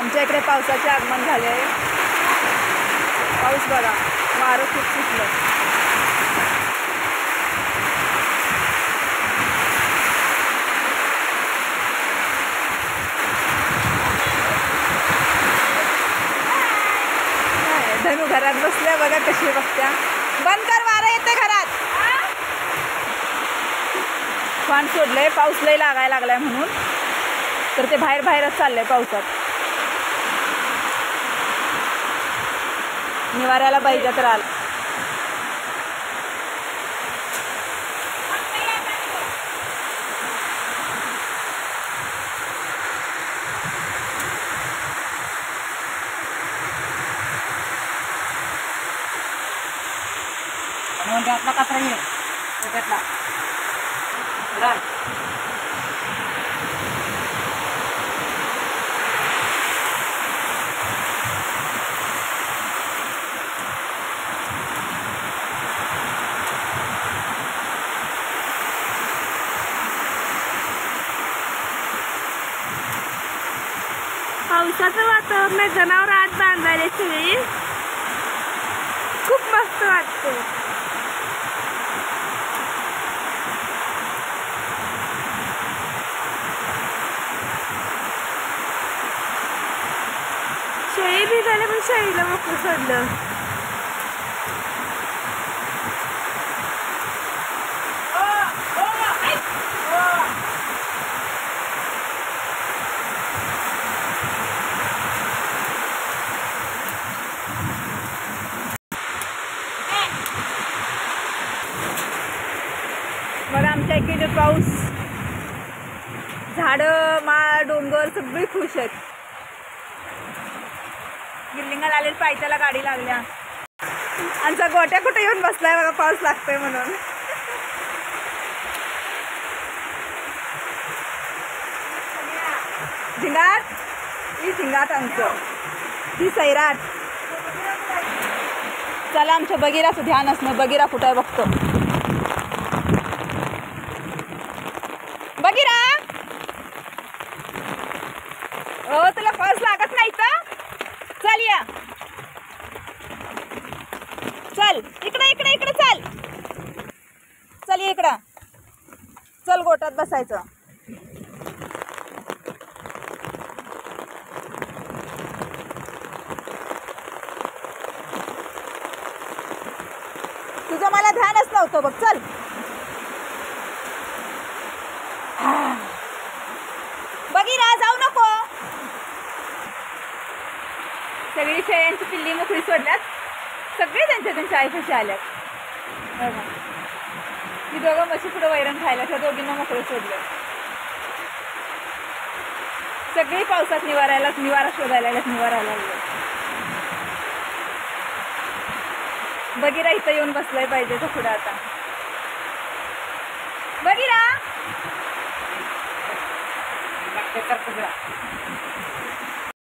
आमच्या इकडे पावसाचे आगमन झाले आहे। पाऊस बघा, वारं खूप सुटलं। धनू घरात बसल्या बघा कशी बघत्या। बंद कर, वारं येते घरात। फॅन सोडलंय, पाऊस लय लागायला लागलाय म्हणून, तर ते बाहेरच चाललंय पावसात। निवाऱ्याला पाहिजे तर आलं। घातला कचरा ये घातला पावसाचं वातावरण आहे, जनावर आत बांधायला सगळी, खूप मस्त वाटतं। शेळी बी झाले पण शेळीला मोकळं सोडलं। बघा आमच्या इकडे पाऊस, झाडं, माळ, डोंगर सगळी खुश आहेत। गिल्लिंगाला आलेली पायथ्याला गाडी लागल्या। आमचा गोट्या कुठे येऊन बसलाय बघा, पाऊस लागतोय म्हणून। झिंगाट ही झिंगाट आमचं, ही सैराट। चला आमच्या बगीराचं ध्यान असणं, बगीरा कुठे आहे बघतो। बगीरा, ओ तुला पाऊस लागत नाही तर चल, या चल, इकडे इकडे इकडे चल, चल इकडं चल, गोट्यात बसायचं। तुझं मला ध्यानच नव्हतं बघ, चल। बगीरा जाऊ नको। सगळी शेळ्यांची पिल्ली मोकळी सोडल्यात, सगळे त्यांच्या आईपाशी आल्यात। ती दोघं म्हशी पुढे वैरण खायला, त्या दोघींना मोकळं सोडलं। सगळी पावसात निवारा शोधायला लागल्यात, निवारा लागले। बगीरा इथं येऊन बसलाय पाहिजे तर पुढे आता। बगीरा